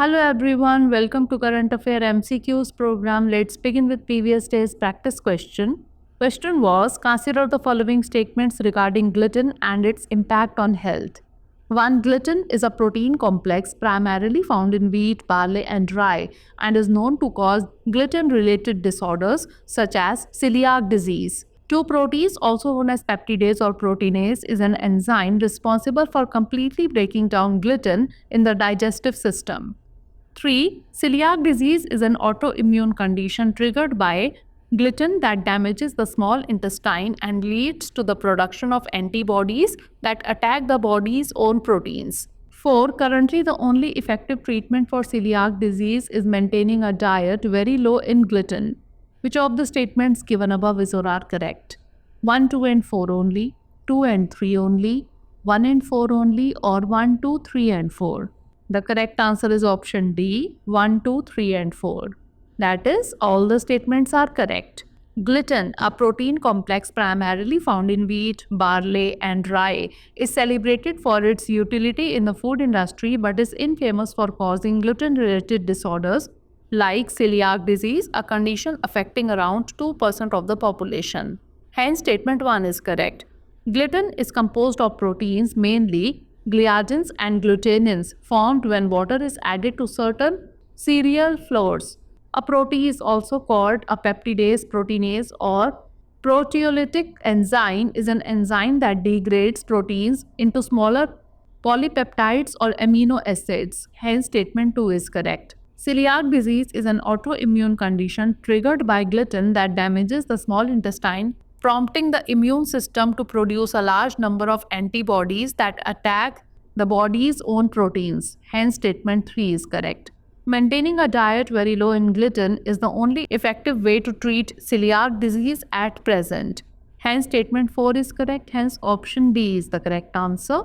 Hello everyone, welcome to Current Affair MCQs program. Let's begin with previous day's practice question. Question was, consider the following statements regarding gluten and its impact on health. 1. Gluten is a protein complex primarily found in wheat, barley and rye and is known to cause gluten-related disorders such as celiac disease. 2. Protease, also known as peptidase or proteinase, is an enzyme responsible for completely breaking down gluten in the digestive system. 3. Celiac disease is an autoimmune condition triggered by gluten that damages the small intestine and leads to the production of antibodies that attack the body's own proteins. 4. Currently, the only effective treatment for celiac disease is maintaining a diet very low in gluten. Which of the statements given above is or are correct? 1, 2 and 4 only, 2 and 3 only, 1 and 4 only, or 1, 2, 3 and 4? The correct answer is option D, 1, 2, 3 and 4. That is, all the statements are correct. Gluten, a protein complex primarily found in wheat, barley and rye, is celebrated for its utility in the food industry but is infamous for causing gluten-related disorders like celiac disease, a condition affecting around 2% of the population. Hence, statement 1 is correct. Gluten is composed of proteins, mainly gliadins and glutenins, formed when water is added to certain cereal flours. A protease, also called a peptidase, proteinase, or proteolytic enzyme, is an enzyme that degrades proteins into smaller polypeptides or amino acids. Hence, statement 2 is correct. Celiac disease is an autoimmune condition triggered by gluten that damages the small intestine, prompting the immune system to produce a large number of antibodies that attack the body's own proteins. Hence, statement 3 is correct. Maintaining a diet very low in gluten is the only effective way to treat celiac disease at present. Hence, statement 4 is correct. Hence, option D is the correct answer.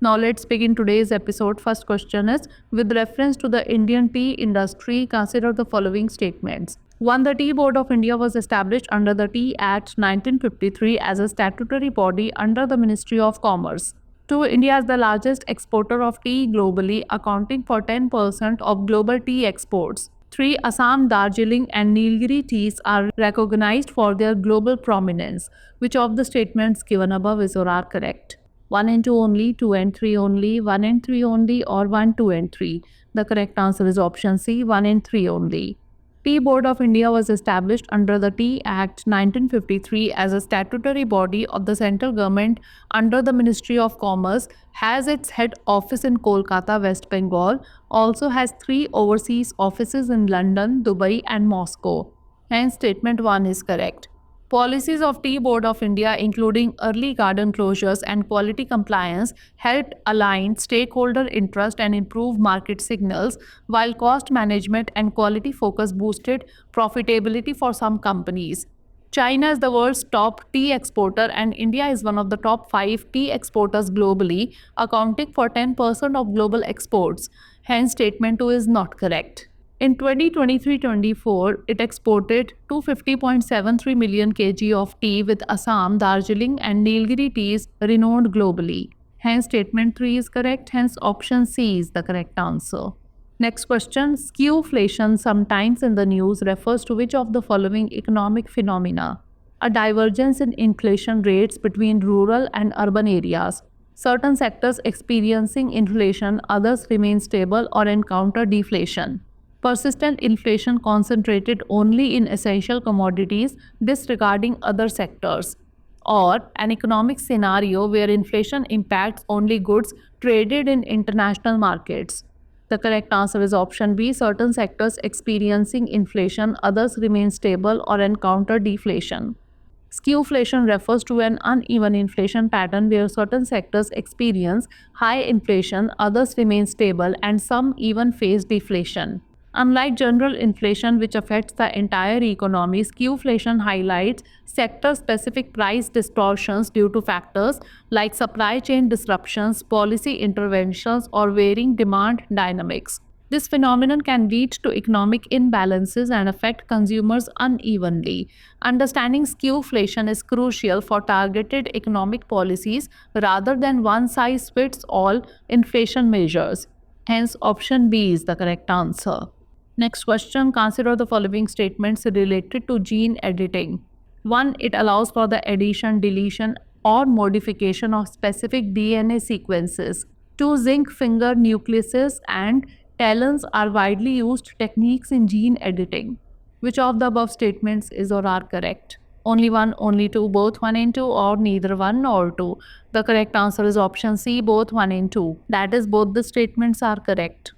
Now let's begin today's episode. First question is, with reference to the Indian tea industry, consider the following statements. 1. The Tea Board of India was established under the Tea Act 1953 as a statutory body under the Ministry of Commerce. 2. India is the largest exporter of tea globally, accounting for 10% of global tea exports. 3. Assam, Darjeeling and Nilgiri teas are recognized for their global prominence. Which of the statements given above is or are correct? 1 and 2 only, 2 and 3 only, 1 and 3 only, or 1, 2 and 3? The correct answer is option C, 1 and 3 only. Tea Board of India was established under the Tea Act 1953 as a statutory body of the central government under the Ministry of Commerce, has its head office in Kolkata, West Bengal, also has 3 overseas offices in London, Dubai and Moscow. Hence, statement 1 is correct. Policies of Tea Board of India, including early garden closures and quality compliance, helped align stakeholder interest and improve market signals, while cost management and quality focus boosted profitability for some companies. China is the world's top tea exporter and India is one of the top 5 tea exporters globally, accounting for 10% of global exports. Hence, statement 2 is not correct. In 2023-24, it exported 250.73 million kg of tea, with Assam, Darjeeling and Nilgiri teas renowned globally. Hence, statement 3 is correct. Hence, option C is the correct answer. Next question. Skewflation, sometimes in the news, refers to which of the following economic phenomena? A divergence in inflation rates between rural and urban areas. Certain sectors experiencing inflation, others remain stable or encounter deflation. Persistent inflation concentrated only in essential commodities, disregarding other sectors. Or an economic scenario where inflation impacts only goods traded in international markets. The correct answer is option B. Certain sectors experiencing inflation, others remain stable or encounter deflation. Skewflation refers to an uneven inflation pattern where certain sectors experience high inflation, others remain stable, and some even face deflation. Unlike general inflation, which affects the entire economy, skewflation highlights sector-specific price distortions due to factors like supply chain disruptions, policy interventions, or varying demand dynamics. This phenomenon can lead to economic imbalances and affect consumers unevenly. Understanding skewflation is crucial for targeted economic policies rather than one size fits all inflation measures. Hence, option B is the correct answer. Next question, consider the following statements related to gene editing. 1. It allows for the addition, deletion, or modification of specific DNA sequences. 2. Zinc finger nucleases and talons are widely used techniques in gene editing. Which of the above statements is or are correct? Only one, only two, both one and two, or neither one nor two? The correct answer is option C, both one and two. That is, both the statements are correct.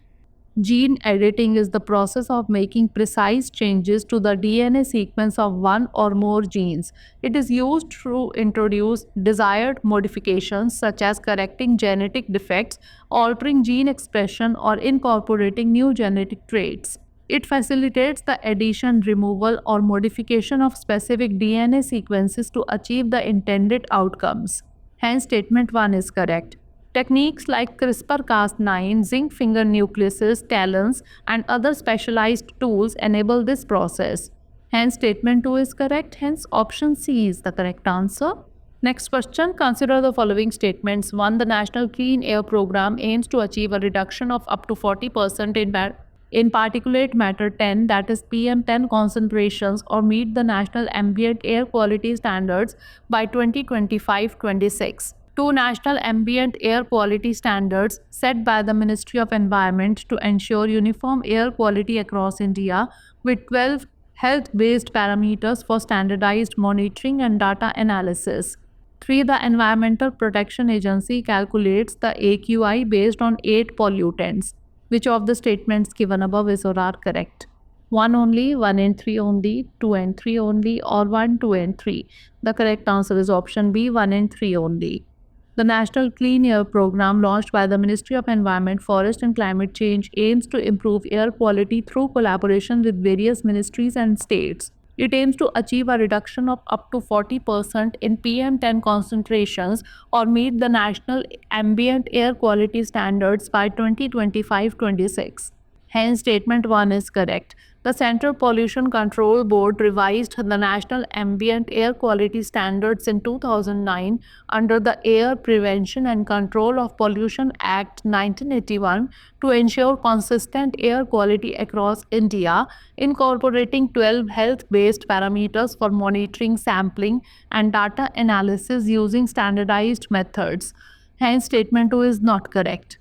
Gene editing is the process of making precise changes to the DNA sequence of one or more genes. It is used to introduce desired modifications such as correcting genetic defects, altering gene expression, or incorporating new genetic traits. It facilitates the addition, removal, or modification of specific DNA sequences to achieve the intended outcomes. Hence, statement 1 is correct. Techniques like CRISPR-Cas9, zinc finger nucleases, talons, and other specialized tools enable this process. Hence, statement 2 is correct. Hence, option C is the correct answer. Next question, consider the following statements. 1. The National Clean Air Program aims to achieve a reduction of up to 40% in particulate matter 10, that is PM10 concentrations, or meet the national ambient air quality standards by 2025-26. 2. National ambient air quality standards set by the Ministry of Environment to ensure uniform air quality across India, with 12 health-based parameters for standardized monitoring and data analysis. 3. The Environmental Protection Agency calculates the AQI based on 8 pollutants. Which of the statements given above is or are correct? 1 only, 1 and 3 only, 2 and 3 only, or 1, 2 and 3? The correct answer is option B, 1 and 3 only. The National Clean Air Program, launched by the Ministry of Environment, Forest and Climate Change, aims to improve air quality through collaboration with various ministries and states. It aims to achieve a reduction of up to 40% in PM10 concentrations, or meet the national ambient air quality standards by 2025-26. Hence, statement 1 is correct. The Central Pollution Control Board revised the National Ambient Air Quality Standards in 2009 under the Air Prevention and Control of Pollution Act 1981 to ensure consistent air quality across India, incorporating 12 health-based parameters for monitoring, sampling, and data analysis using standardized methods. Hence, statement 2 is not correct.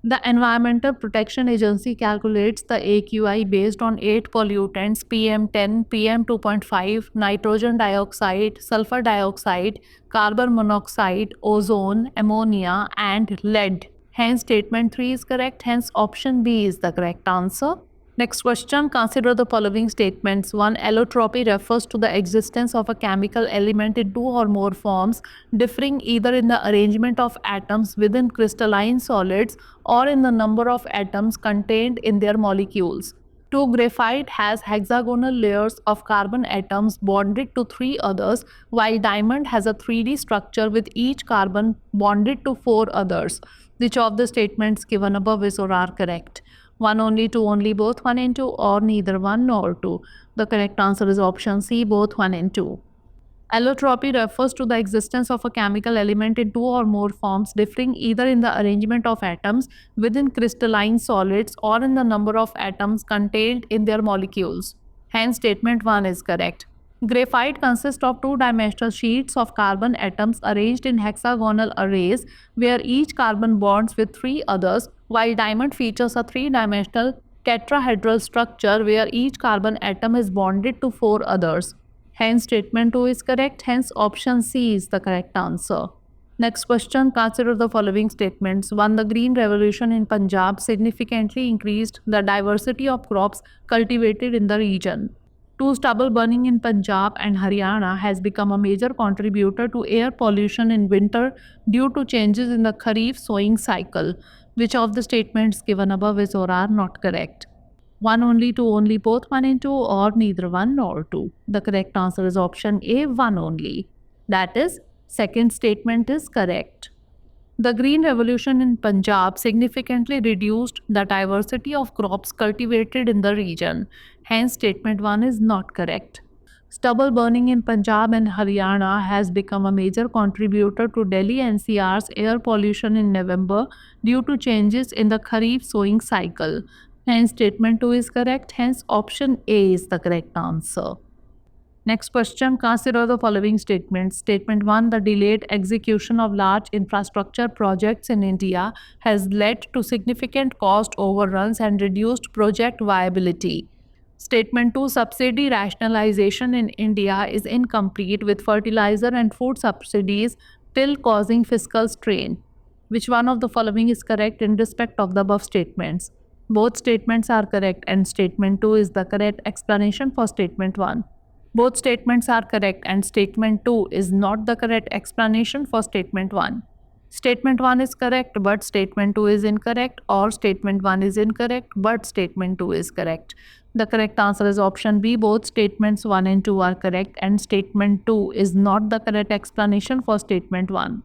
The Environmental Protection Agency calculates the AQI based on 8 pollutants: PM10, PM2.5, nitrogen dioxide, sulfur dioxide, carbon monoxide, ozone, ammonia, and lead. Hence, statement 3 is correct. Hence, option B is the correct answer. Next question, consider the following statements. 1. Allotropy refers to the existence of a chemical element in two or more forms, differing either in the arrangement of atoms within crystalline solids or in the number of atoms contained in their molecules. 2. Graphite has hexagonal layers of carbon atoms bonded to 3 others, while diamond has a 3D structure with each carbon bonded to 4 others. Which of the statements given above is or are correct? 1 only, 2 only, both 1 and 2, or neither 1 nor 2? The correct answer is option C, both 1 and 2. Allotropy refers to the existence of a chemical element in two or more forms, differing either in the arrangement of atoms within crystalline solids or in the number of atoms contained in their molecules. Hence, statement 1 is correct. Graphite consists of two-dimensional sheets of carbon atoms arranged in hexagonal arrays, where each carbon bonds with 3 others, while diamond features a three-dimensional tetrahedral structure where each carbon atom is bonded to 4 others. Hence, statement 2 is correct. Hence, option C is the correct answer. Next question, consider the following statements. 1. The Green Revolution in Punjab significantly increased the diversity of crops cultivated in the region. 2. Stubble burning in Punjab and Haryana has become a major contributor to air pollution in winter due to changes in the Kharif sowing cycle. Which of the statements given above is or are not correct? 1 only, 2 only, both 1 and 2, or neither 1 nor 2? The correct answer is option A, 1 only. That is, second statement is correct. The Green Revolution in Punjab significantly reduced the diversity of crops cultivated in the region. Hence, statement 1 is not correct. Stubble burning in Punjab and Haryana has become a major contributor to Delhi NCR's air pollution in November due to changes in the Kharif sowing cycle. Hence, statement 2 is correct. Hence, option A is the correct answer. Next question, consider the following statements. Statement 1, the delayed execution of large infrastructure projects in India has led to significant cost overruns and reduced project viability. Statement 2, subsidy rationalization in India is incomplete with fertilizer and food subsidies still causing fiscal strain. Which one of the following is correct in respect of the above statements? Both statements are correct and statement 2 is the correct explanation for statement 1. Both statements are correct and statement 2 is not the correct explanation for statement 1. Statement 1 is correct but statement 2 is incorrect, or statement 1 is incorrect but statement 2 is correct. The correct answer is option B. Both statements 1 and 2 are correct and statement 2 is not the correct explanation for statement 1.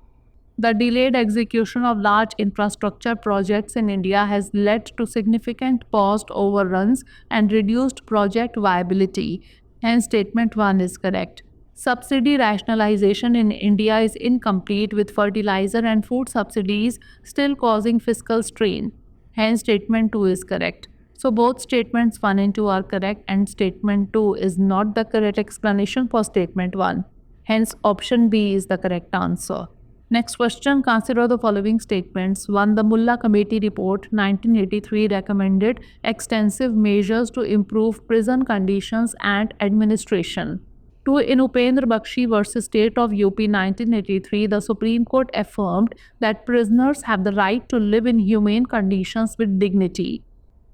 The delayed execution of large infrastructure projects in India has led to significant cost overruns and reduced project viability. Hence, statement 1 is correct. Subsidy rationalization in India is incomplete with fertilizer and food subsidies still causing fiscal strain. Hence, statement 2 is correct. So, both statements 1 and 2 are correct and statement 2 is not the correct explanation for statement 1. Hence, option B is the correct answer. Next question, consider the following statements. 1. The Mullah Committee report 1983 recommended extensive measures to improve prison conditions and administration. 2. In Upendra Bakshi versus State of UP 1983, the Supreme Court affirmed that prisoners have the right to live in humane conditions with dignity.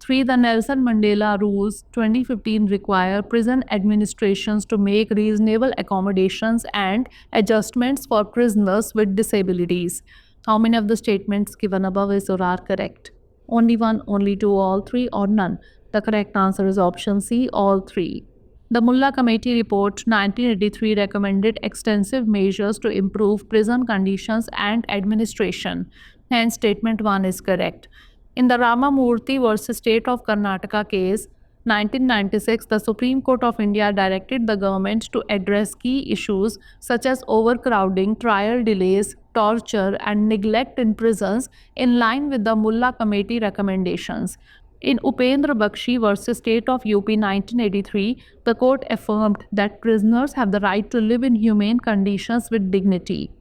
3. The Nelson Mandela Rules 2015 require prison administrations to make reasonable accommodations and adjustments for prisoners with disabilities. How many of the statements given above is or are correct? Only one, only two, all three, or none? The correct answer is option C, all three. The Mullah Committee report 1983 recommended extensive measures to improve prison conditions and administration. Hence, statement 1 is correct. In the Ramamurthy versus State of Karnataka case, 1996, the Supreme Court of India directed the government to address key issues such as overcrowding, trial delays, torture, and neglect in prisons in line with the Mullah Committee recommendations. In Upendra Bakshi versus State of UP 1983, the court affirmed that prisoners have the right to live in humane conditions with dignity.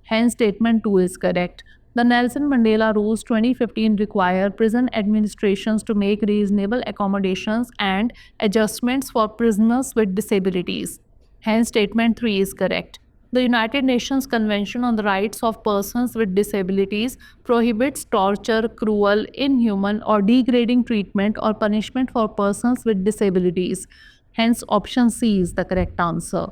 Hence, statement 2 is correct. The Nelson Mandela Rules 2015 require prison administrations to make reasonable accommodations and adjustments for prisoners with disabilities. Hence, statement 3 is correct. The United Nations Convention on the Rights of Persons with Disabilities prohibits torture, cruel, inhuman, or degrading treatment or punishment for persons with disabilities. Hence, option C is the correct answer.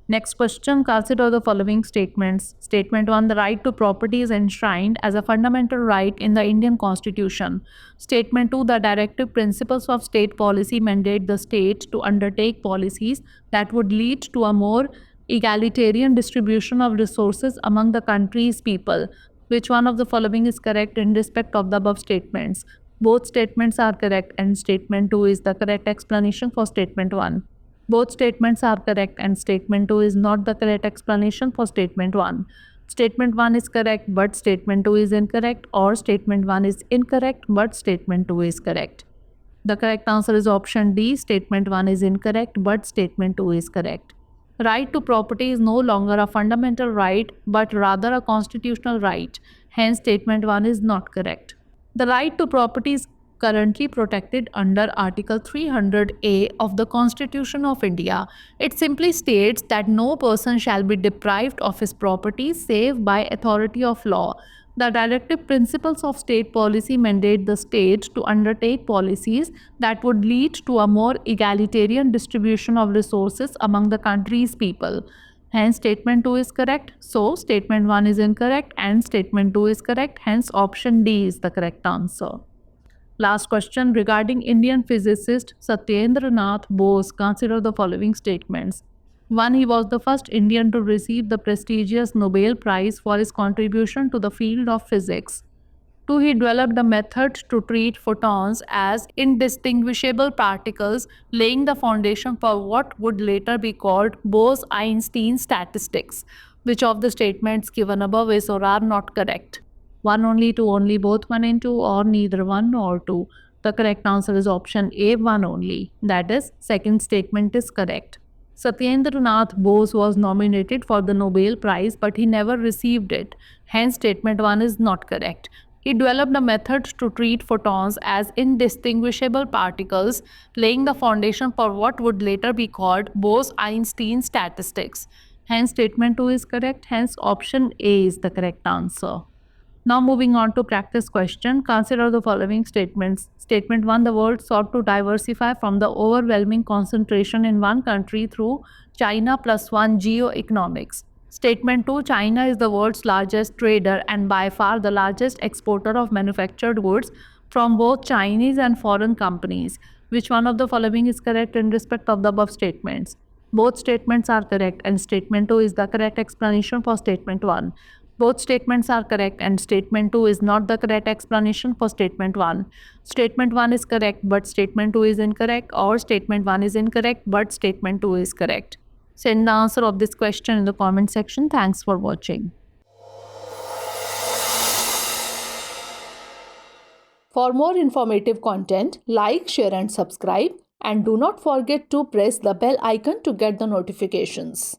Next question, consider the following statements. Statement 1, the right to property is enshrined as a fundamental right in the Indian Constitution. Statement 2, the directive principles of state policy mandate the state to undertake policies that would lead to a more egalitarian distribution of resources among the country's people. Which one of the following is correct in respect of the above statements? Both statements are correct and statement 2 is the correct explanation for statement 1. Both statements are correct and statement 2 is not the correct explanation for statement 1. Statement 1 is correct but statement 2 is incorrect, or statement 1 is incorrect but statement 2 is correct. The correct answer is option D. Statement 1 is incorrect but statement 2 is correct. Right to property is no longer a fundamental right but rather a constitutional right. Hence, statement 1 is not correct. The right to property is currently protected under Article 300A of the Constitution of India. It simply states that no person shall be deprived of his property save by authority of law. The directive principles of state policy mandate the state to undertake policies that would lead to a more egalitarian distribution of resources among the country's people. Hence, statement 2 is correct. So, statement 1 is incorrect and statement 2 is correct. Hence, option D is the correct answer. Last question, regarding Indian physicist Satyendra Nath Bose, consider the following statements. 1. He was the first Indian to receive the prestigious Nobel Prize for his contribution to the field of physics. 2. He developed a method to treat photons as indistinguishable particles, laying the foundation for what would later be called Bose-Einstein statistics. Which of the statements given above is or are not correct? 1 only, 2 only, both 1 and 2, or neither 1 nor 2. The correct answer is option A, 1 only. That is, second statement is correct. Satyendranath Bose was nominated for the Nobel Prize, but he never received it. Hence, statement 1 is not correct. He developed a method to treat photons as indistinguishable particles, laying the foundation for what would later be called Bose-Einstein statistics. Hence, statement 2 is correct. Hence, option A is the correct answer. Now moving on to practice question, consider the following statements. Statement 1, the world sought to diversify from the overwhelming concentration in one country through China plus one geo-economics. Statement 2, China is the world's largest trader and by far the largest exporter of manufactured goods from both Chinese and foreign companies. Which one of the following is correct in respect of the above statements? Both statements are correct and statement 2 is the correct explanation for statement 1. Both statements are correct and statement 2 is not the correct explanation for statement 1. Statement 1 is correct but statement 2 is incorrect, or statement 1 is incorrect but statement 2 is correct. Send the answer of this question in the comment section. Thanks for watching. For more informative content, like, share and subscribe, and do not forget to press the bell icon to get the notifications.